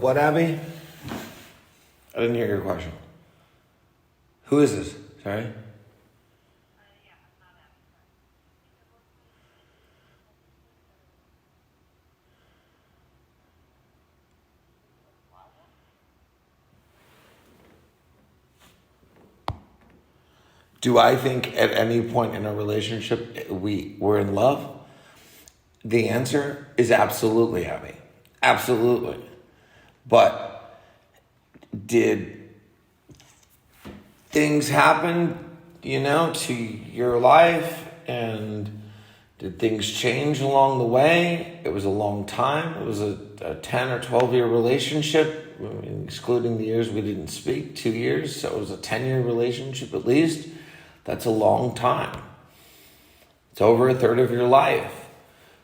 what, Abby? I didn't hear your question. Who is this? Sorry? Do I think at any point in a relationship we're in love? The answer is absolutely, Abby. Absolutely. But did things happen, to your life? And did things change along the way? It was a long time. It was a 10 or 12-year relationship, excluding the years we didn't speak, 2 years. So it was a 10-year relationship at least. That's a long time. It's over a third of your life.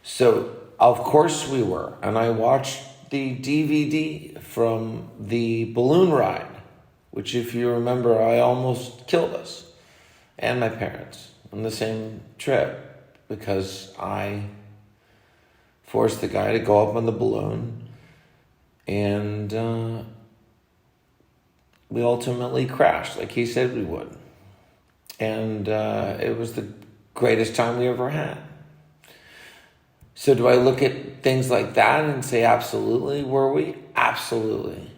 So, of course we were. And I watched the DVD from the balloon ride, which, if you remember, I almost killed us and my parents on the same trip because I forced the guy to go up on the balloon, and we ultimately crashed like he said we would. And it was the greatest time we ever had. So do I look at things like that and say, absolutely, were we? Absolutely.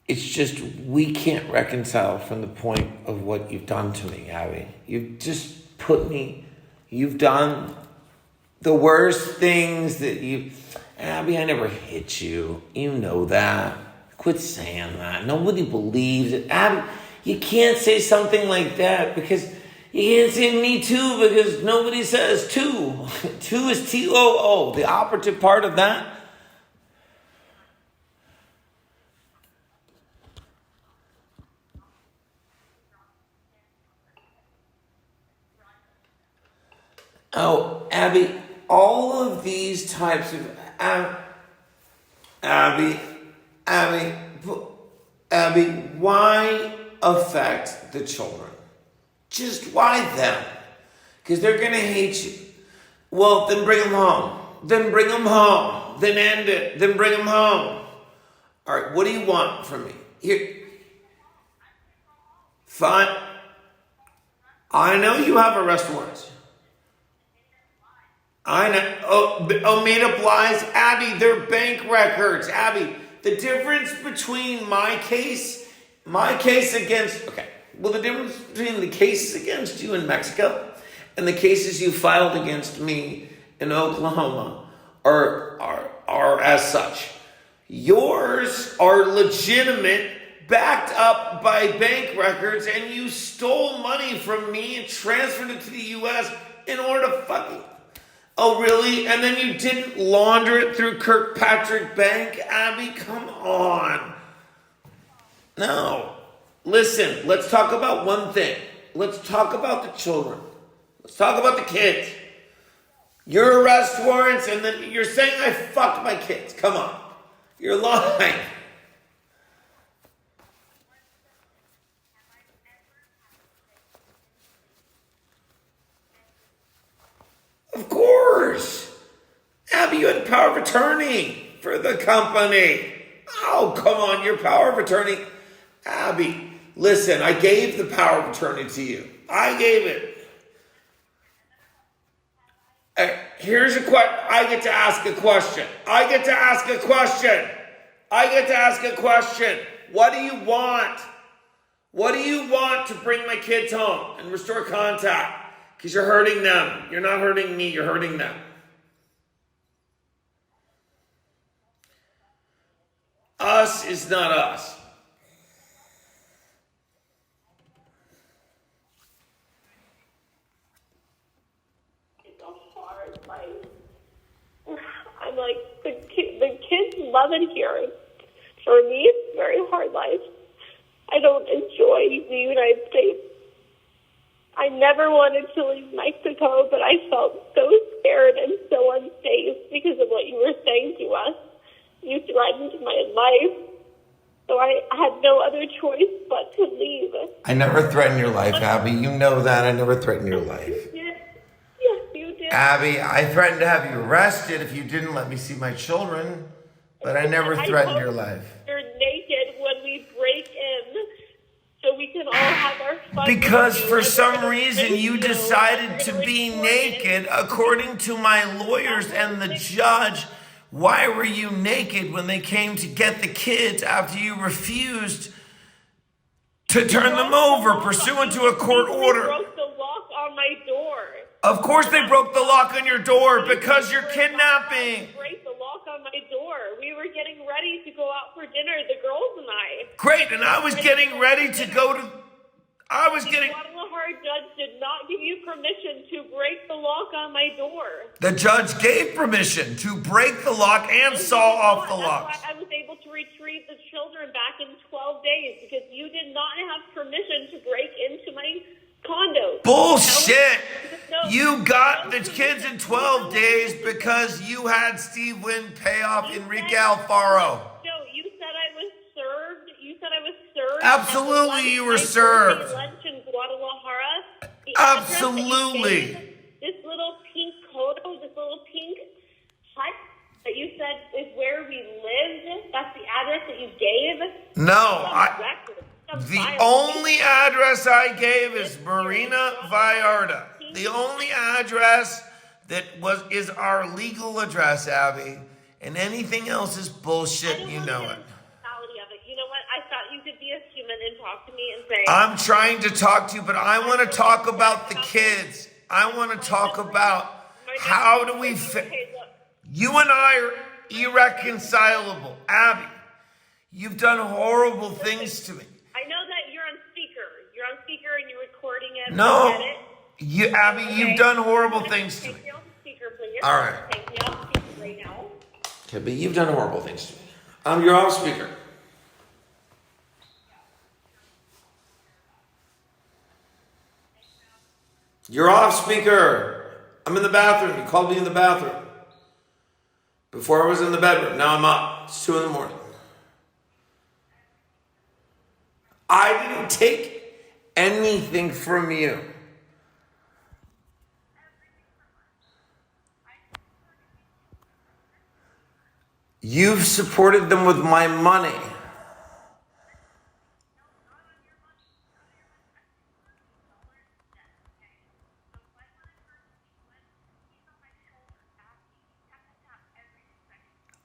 It's just we can't reconcile from the point of what you've done to me, Abby. You've just you've done the worst things Abby, I never hit you. You know that. Quit saying that. Nobody believes it. Abby, you can't say something like that because you can't say me too because nobody says two. Two is T-O-O. The operative part of that. Oh, Abby, all of these types of... Abby, why affect the children? Just why them? Because they're going to hate you. Well, then bring them home. Then bring them home. Then end it. Then bring them home. All right, what do you want from me? Here. Fine. I know you have arrest warrants. I know. Oh, made up lies? Abby, they're bank records. Abby, the difference between my case against... Okay. Well, the difference between the cases against you in Mexico and the cases you filed against me in Oklahoma are as such. Yours are legitimate, backed up by bank records, and you stole money from me and transferred it to the U.S. in order to fucking... Oh, really? And then you didn't launder it through Kirkpatrick Bank? Abby, come on. No. Listen, let's talk about one thing. Let's talk about the children. Let's talk about the kids. Your arrest warrants, and then you're saying I fucked my kids. Come on. You're lying. Of course. Abby, you had power of attorney for the company. Oh, come on, your power of attorney. Abby, listen, I gave the power of attorney to you. I gave it. Here's a question. I get to ask a question. What do you want? What do you want to bring my kids home and restore contact? Because you're hurting them. You're not hurting me. You're hurting them. Us is not us. It's a hard life. I'm like, the kids love it here. For me, it's a very hard life. I don't enjoy the United States. I never wanted to leave Mexico, but I felt so scared and so unsafe because of what you were saying to us. You threatened my life, so I had no other choice but to leave. I never threatened your life, Abby. You know that. I never threatened your life. Yes, you did. Abby, I threatened to have you arrested if you didn't let me see my children. But I never threatened your life. You're naked when we break in, so we can all have our fun. Because for some reason you decided to be naked, according to my lawyers and the judge. Why were you naked when they came to get the kids after you refused to turn them over pursuant to a court order? They broke the lock on my door. Of course they broke the lock on your door because you're kidnapping. Break the lock on my door. We were getting ready to go out for dinner, the girls and I. Great, and I was getting ready to go to... The Guadalajara judge did not give you permission to break the lock on my door. The judge gave permission to break the lock and saw off the locks. That's why I was able to retrieve the children back in 12 days, because you did not have permission to break into my condo. Bullshit! You got the kids in 12 days because you had Steve Wynn pay off Enrique Alfaro. No, you said I was served. You said I was served. Absolutely, you were served. Lunch in Guadalajara. Absolutely. This little pink condo, this little pink hut that you said is where we lived. That's the address that you gave. No, the only address I gave is Marina Vallarta. The only address that is our legal address, Abby. And anything else is bullshit, you know it. You know what? I thought you could be a human and talk to me and say... I'm trying to talk to you, but I want to talk about the kids. I want to talk about how do we... You and I are irreconcilable. Abby, you've done horrible things to me. I know that you're on speaker. You're on speaker and you're recording it. No. Abby, you've done horrible things to me. Take me off speaker, please. All right. Take me off speaker right now. Okay, but you've done horrible things to me. You're off speaker. You're off speaker. I'm in the bathroom. You called me in the bathroom. Before I was in the bedroom. Now I'm up. It's 2 a.m. I didn't take anything from you. You've supported them with my money.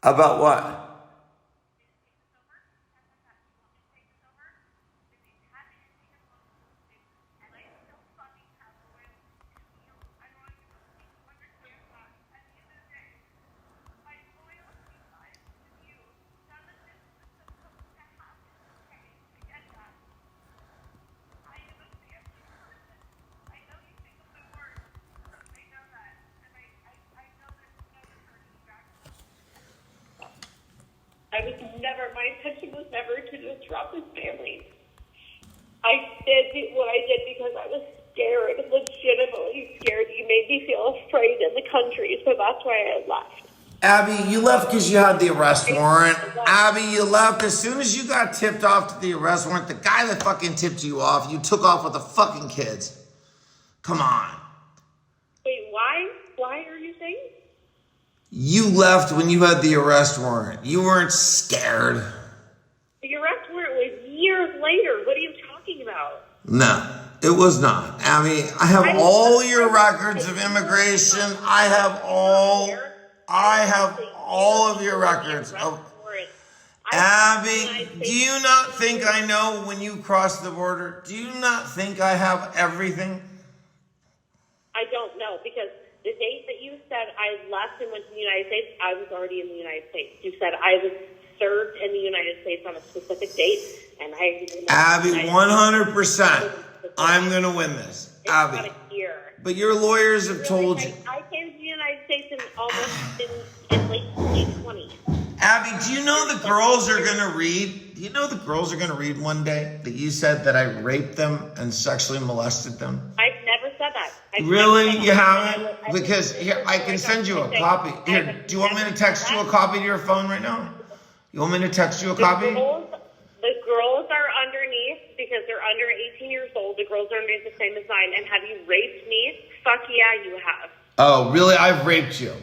About what? My intention was never to disrupt this family. I did what I did because I was scared, legitimately scared. You made me feel afraid in the country, so that's why I left. Abby, you left because you had the arrest warrant. Abby, you left as soon as you got tipped off to the arrest warrant. The guy that fucking tipped you off, you took off with the fucking kids. Come on. Wait, why? Why are you saying? You left when you had the arrest warrant. You weren't scared. The arrest warrant was years later. What are you talking about? No, it was not. Abby, I have all your records of immigration. I have all of your records. Abby, do you not think I know when you crossed the border? Do you not think I have everything? I don't know, because the date that you said I left and went to the United States, I was already in the United States. You said I was served in the United States on a specific date, and Abby, 100%. I'm going to win this. It's Abby. about a year. But your lawyers have told you. I came to the United States in late 2020. Abby, do you know the girls are going to read? Do you know the girls are going to read one day that you said that I raped them and sexually molested them? I've never said that. Really? You haven't? Because here, I can send you a copy. Here, do you want me to text you a copy to your phone right now? You want me to text you a copy? The girls are underneath because they're under 18 years old. The girls are underneath the same as mine. And have you raped me? Fuck yeah, you have. Oh, really? I've raped you.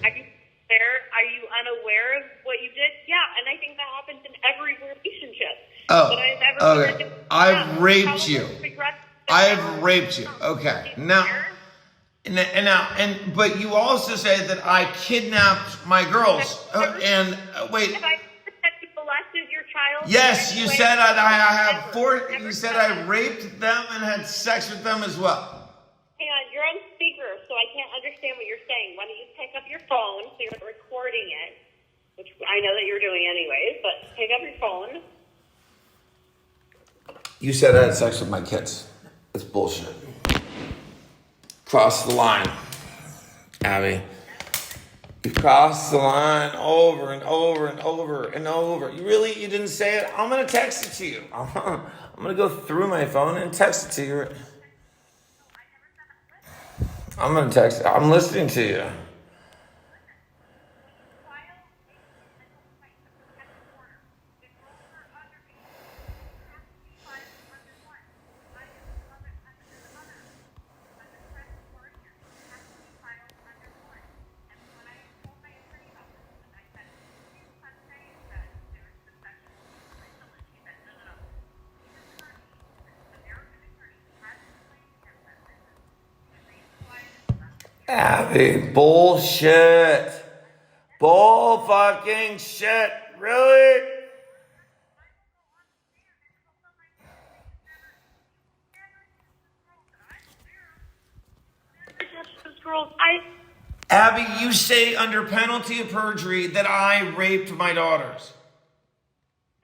Are you unaware of what you did? Yeah, and and I think that happens in every relationship. Oh, that I've ever okay. I've raped you. I've raped you. Okay. Now, but you also say that I kidnapped my girls. Wait. Have I ever said you molested your child? Yes, you said I have four. You said I raped them and had sex with them as well. Hang on, you're on speaker, so I can't understand what you're saying. Why don't you pick up your phone so you're recording it, which I know that you're doing anyways, but pick up your phone. You said I had sex with my kids. It's bullshit. Cross the line, Abby. You crossed the line over and over and over and over. You didn't say it? I'm going to text it to you. I'm going to go through my phone and text it to you. I'm going to text it. I'm listening to you. Abby, bullshit. Bull fucking shit. Really? Abby, you say under penalty of perjury that I raped my daughters.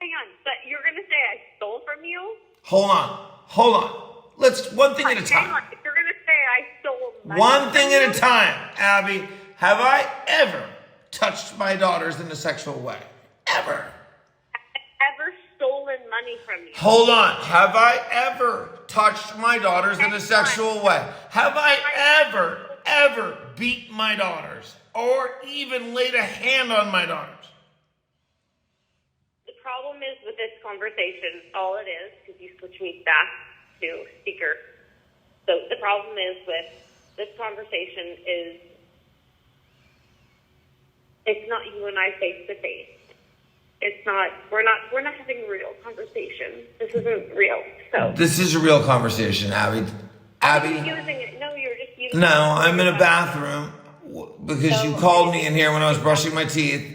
Hang on, but you're going to say I stole from you? Hold on. Let's one thing at a time. Hang on, if you're going to say I stole money One thing from at you? a time, Abby. Have I ever touched my daughters in a sexual way? Ever? Ever stolen money from you? Hold on. Have I ever touched my daughters in a sexual way? Have I ever beat my daughters? Or even laid a hand on my daughters? The problem is with this conversation, all it is, because you switch me back to speaker. So the problem is with this conversation is it's not you and I face to face. It's not. We're not having a real conversation. This isn't real. So this is a real conversation, Abby. Abby. You're using it. No, you're just using. No, I'm in a bathroom because you called me in here when I was brushing my teeth.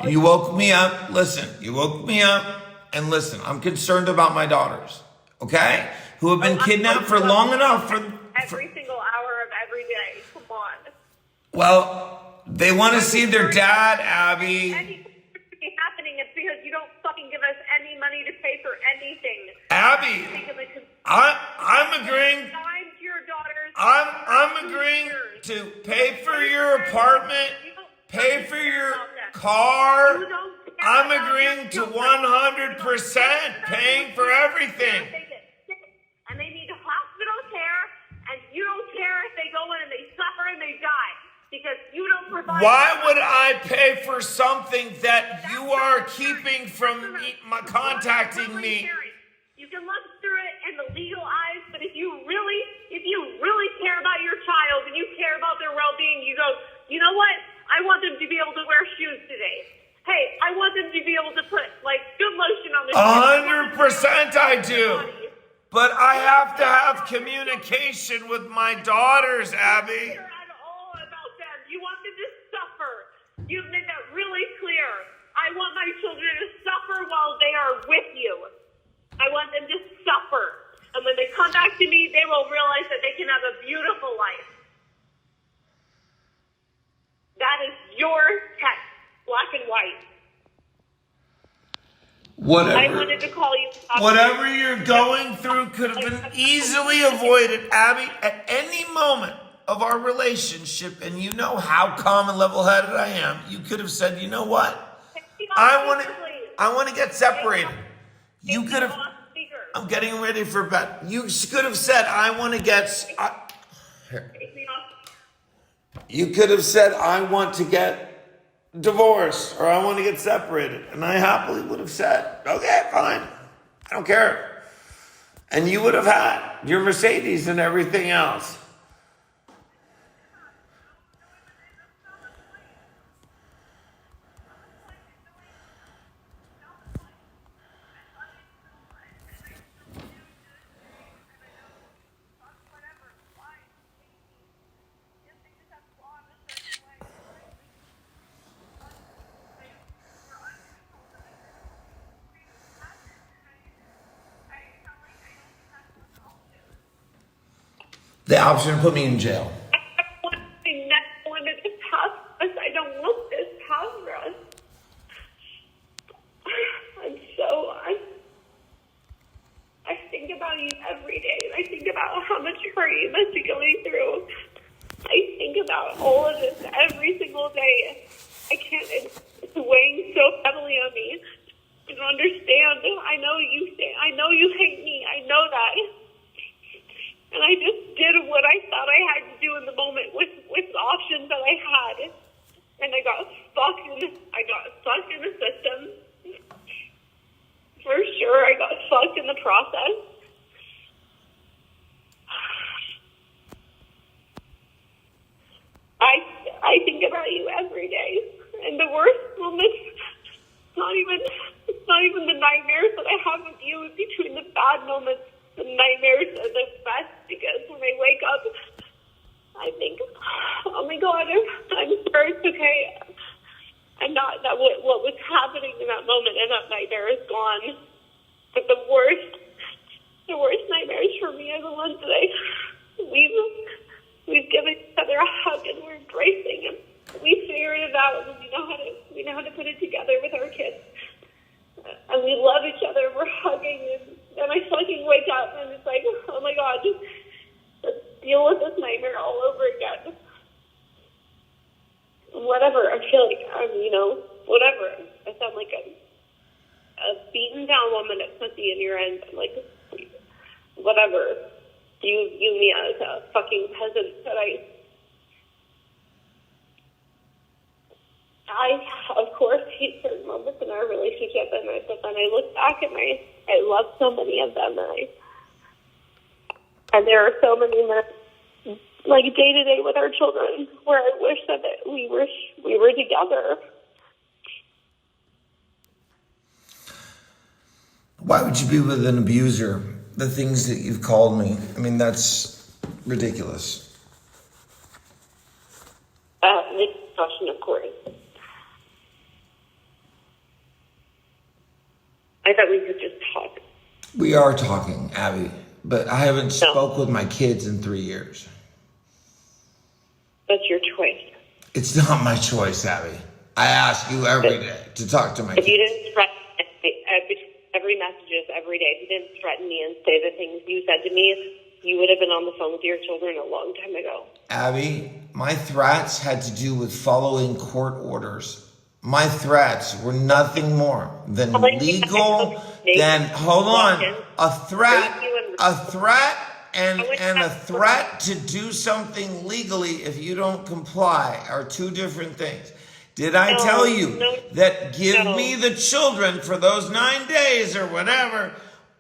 You woke me up. Listen, you woke me up and listen. I'm concerned about my daughters. Okay, who have been kidnapped for long enough for every single hour of every day. Come on. Well, they want to see their dad, Abby. Anything happening is because you don't fucking give us any money to pay for anything. Abby, I'm agreeing. I'm agreeing to pay for your apartment, pay for your car. I'm agreeing to 100% paying for everything. And they need hospital care, and you don't care if they go in and they suffer and they die because you don't provide. Why would I pay for something that you are keeping from contacting me? You can look through it in the legal eyes, but if you really care about your child and you care about their well-being, you go, you know what? I want them to be able to wear shoes today. Hey, I want them to be able to put good lotion on their 100% I do. But I have to have communication with my daughters, Abby. You care at all about them. You want them to suffer. You've made that really clear. I want my children to suffer while they are with you. I want them to suffer. And when they come back to me, they will realize that they can have a beautiful life. That is your text, black and white. Whatever. I wanted to call you. Whatever you're going through could have been easily avoided, Abby, at any moment of our relationship. And you know how calm and level-headed I am. You could have said, you know what? I want to get separated. You could have. I'm getting ready for bed. You could have said, I want to get. You could have said, I want to get divorced or I want to get separated. And I happily would have said, okay, fine. I don't care. And you would have had your Mercedes and everything else. The option to put me in jail. I want this past us. I don't want this past for us. I think about you every day. I think about how much hurt you must be going through. I think about all of this every single day. I can't, it's weighing so heavily on me. I don't understand. I know you hate me. I know that. And I just did what I thought I had to do in the moment with the options that I had. And I got stuck in the system. For sure, I got fucked in the process. I think about you every day. And the worst moments, it's not even the nightmares that I have with you. In between the bad moments, the nightmares are the best, because when I wake up, I think, oh my God, I'm sure it's okay. I'm not, that what was happening in that moment and that nightmare is gone. But the worst nightmares for me are the ones that we've given each other a hug and we're embracing, and we figured it out, and we know how to put it together with our kids. And we love each other, we're hugging, and I fucking wake up and it's like, oh my God, let's deal with this nightmare all over again. Whatever, I feel like whatever. I sound like a beaten down woman at pussy in your end. I'm like, whatever. You view me as a fucking peasant, but I of course hate certain moments in our relationship, but then I look back and I love so many of them, and there are so many minutes, like day to day with our children, where I wish that we were together. Why would you be with an abuser? The things that you've called me. I mean, that's ridiculous. Next question, of course. I thought we could just talk. We are talking, Abby, but I haven't spoke with my kids in 3 years. That's your choice. It's not my choice, Abby. I ask you every day to talk to my kids. If you didn't threaten every messages every day, if you didn't threaten me and say the things you said to me, you would have been on the phone with your children a long time ago. Abby, my threats had to do with following court orders. My threats were nothing more than legal, a threat and a threat to do something legally if you don't comply are two different things. Did I tell you that give me the children for those 9 days or whatever,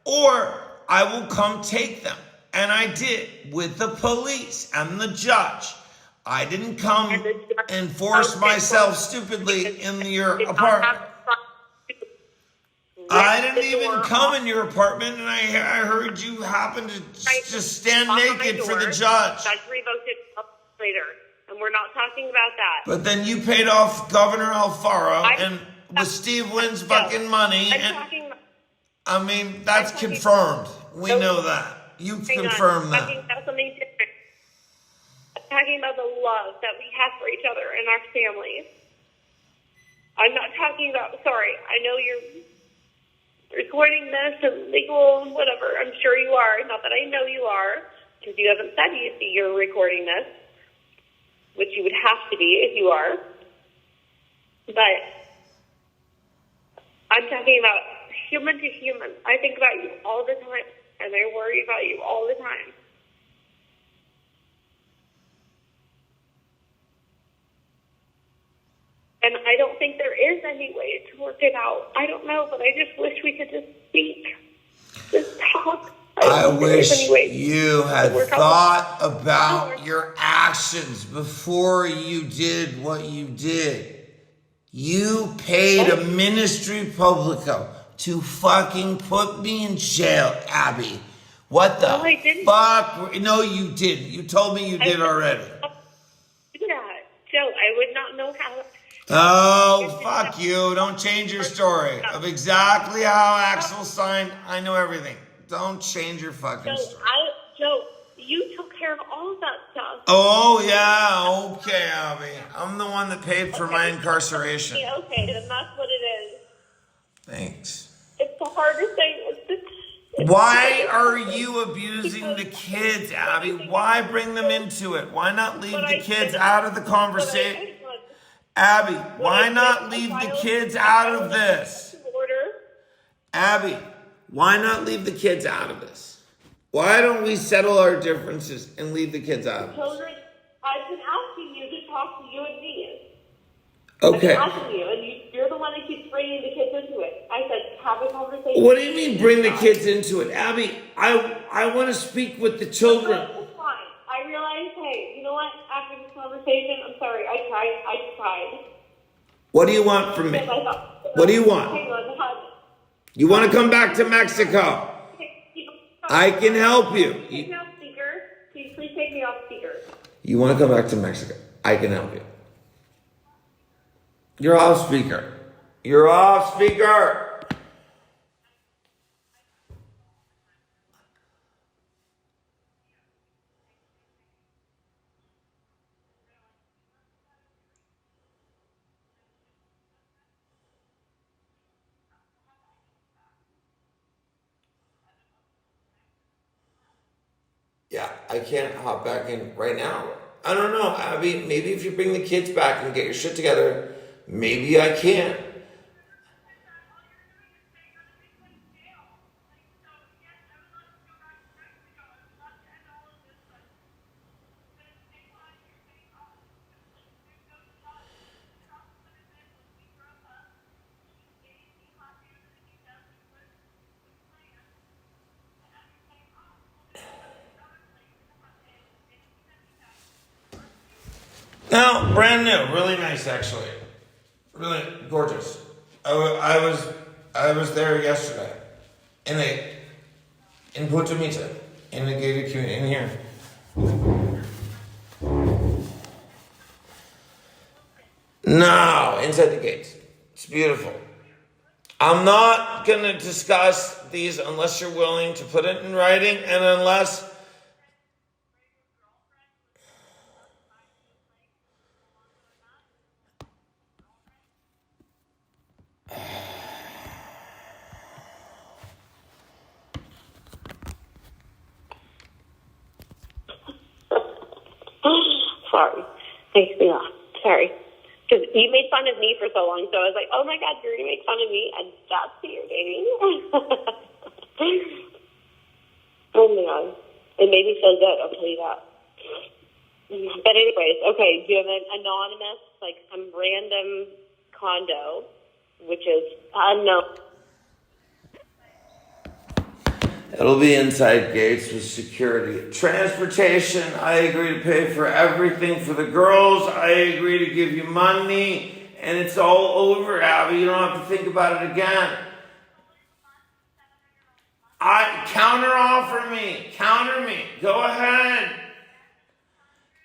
or I will come take them? And I did, with the police and the judge. I didn't come and force myself stupidly in your apartment. I didn't even come in your apartment, and I heard you happen to just stand naked for the judge. Judge revoked it later, and we're not talking about that. But then you paid off Governor Alfaro and with Steve Wynn's fucking money. I mean, that's confirmed. We know that. You've confirmed that. I'm talking about something different. I'm talking about the love that we have for each other and our families. I'm not talking about, sorry, I know you're recording this and legal and whatever. I'm sure you are. Not that I know you are, because you haven't said you're recording this, which you would have to be if you are. But I'm talking about human to human. I think about you all the time, and I worry about you all the time. And I don't think there is any way to work it out. I don't know, but I just wish we could just speak. Just talk. I wish you had thought about your actions before you did what you did. You paid a ministry publico to fucking put me in jail, Abby. What the fuck? No, you didn't. You told me you did already. Yeah, Joe, I would not know how. Oh, fuck you. Don't change your story of exactly how Axel signed. I know everything. Don't change your fucking story. Joe, you took care of all of that stuff. Oh, yeah, okay, Abby. I'm the one that paid for my incarceration. Yeah, okay, then that's what it is. Thanks. It's the hardest thing. Why are you abusing the kids, Abby? Why bring them into it? Why not leave the kids out of the conversation? Abby, why not leave the kids out of this? Abby, why not leave the kids out of this? Why don't we settle our differences and leave the kids out of this? Children, I've been asking you to talk to you and me. Okay. I'm asking you, and you're the one that keeps bringing the kids into it. I said, have a conversation. What do you mean bring the kids into it? Abby, I want to speak with the children. That's fine. I realize, hey, you know what? After this conversation, I'm sorry. I tried. What do you want from me? What do you want? Hang on, hon. You want to come back to Mexico? I can help you. Take me off speaker. Please take me off speaker. You want to come back to Mexico? I can help you. You're off speaker. You're off speaker. Yeah, I can't hop back in right now. I don't know, Abby. Maybe if you bring the kids back and get your shit together, maybe I can. No, brand new, really nice actually, really gorgeous. I was there yesterday, in Puerto Mita, in the gated community, in here. No, inside the gates. It's beautiful. I'm not gonna discuss these unless you're willing to put it in writing, and unless. Sorry. Makes me laugh. Sorry. Because you made fun of me for so long, so I was like, oh my God, you're going to make fun of me, and that's who you're dating? Oh my God. It made me feel good, I'll tell you that. But anyways, okay, do you have an anonymous, like some random condo, which is unknown? It'll be inside gates with security. Transportation, I agree to pay for everything for the girls. I agree to give you money. And it's all over, Abby. You don't have to think about it again. Counter offer me. Counter me. Go ahead.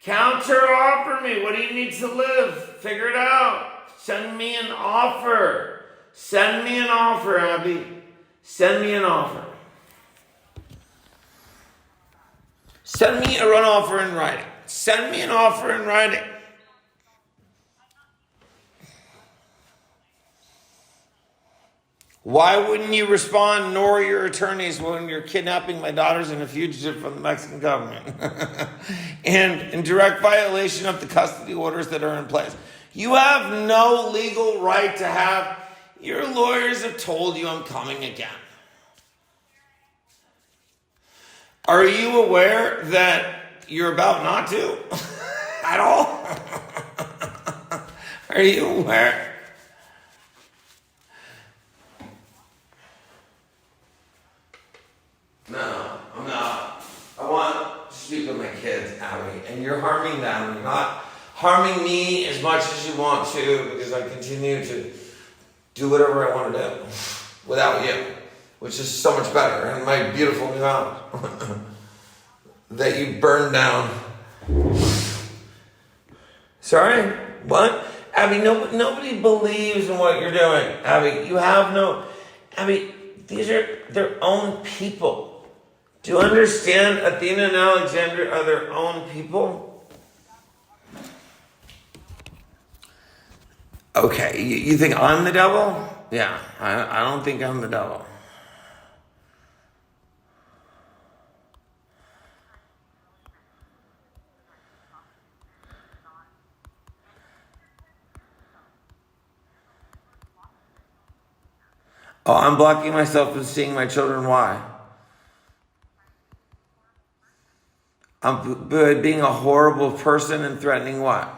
Counter offer me. What do you need to live? Figure it out. Send me an offer. Send me an offer, Abby. Send me an offer. Send me a run offer in writing. Send me an offer in writing. Why wouldn't you respond, nor your attorneys, when you're kidnapping my daughters and a fugitive from the Mexican government? And in direct violation of the custody orders that are in place. You have no legal right to have. Your lawyers have told you I'm coming again. Are you aware that you're about not to? At all? Are you aware? No, I'm not. I want to speak with my kids, Abby, and you're harming them. You're not harming me as much as you want to, because I continue to do whatever I want to do without you, which is so much better. And my beautiful new house that you burned down. Sorry? What? Abby, nobody believes in what you're doing. Abby, you have no... Abby, these are their own people. Do you understand? Athena and Alexander are their own people. Okay, you think I'm the devil? Yeah, I don't think I'm the devil. Oh, I'm blocking myself from seeing my children. Why? I'm being a horrible person and threatening what?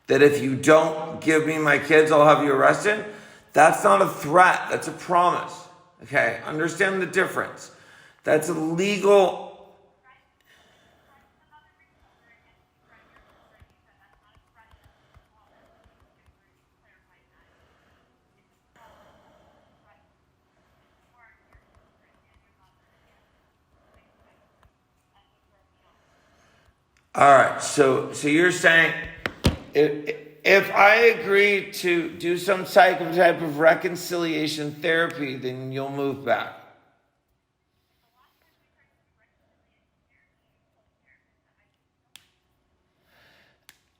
That if you don't give me my kids, I'll have you arrested? That's not a threat. That's a promise. Okay? Understand the difference. That's a legal. All right. So you're saying if I agree to do some type of reconciliation therapy, then you'll move back.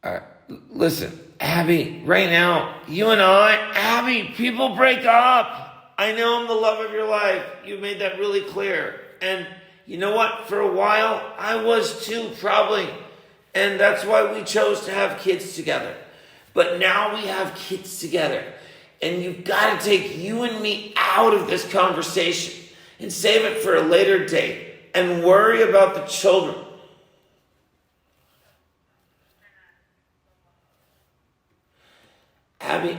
All right. Listen, Abby, right now, you and Abby, people break up. I know I'm the love of your life. You made that really clear. And you know what? For a while, I was too, probably. And that's why we chose to have kids together. But now we have kids together. And you've got to take you and me out of this conversation and save it for a later date and worry about the children. Abby,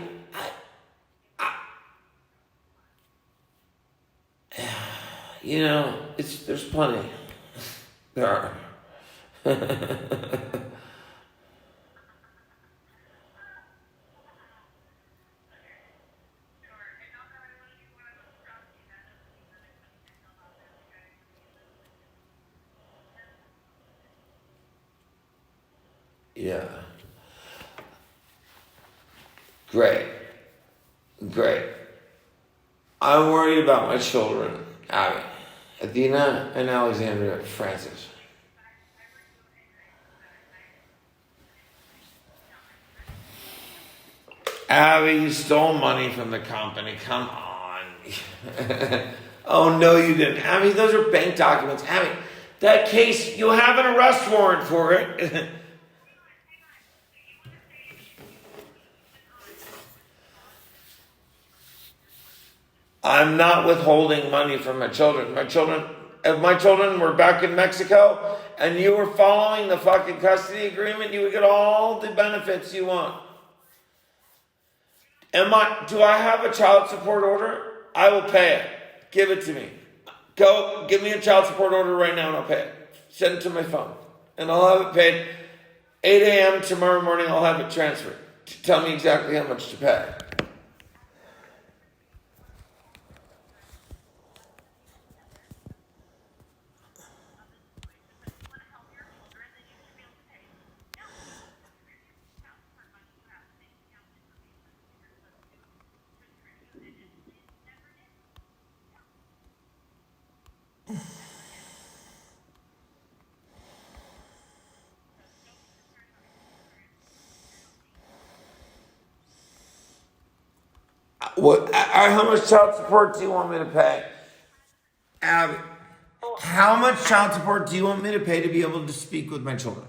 there's plenty. There are. Yeah. Great. I'm worried about my children, Abby, Athena and Alexandria Francis. Abby, you stole money from the company. Come on. Oh, no, you didn't. Abby, those are bank documents. Abby, that case, you have an arrest warrant for it. I'm not withholding money from my children. If my children were back in Mexico and you were following the fucking custody agreement, you would get all the benefits you want. Do I have a child support order? I will pay it. Give it to me. Go, give me a child support order right now and I'll pay it. Send it to my phone. And I'll have it paid 8 a.m. tomorrow morning. I'll have it transferred. Tell me exactly how much to pay. How much child support do you want me to pay? Abby, how much child support do you want me to pay to be able to speak with my children?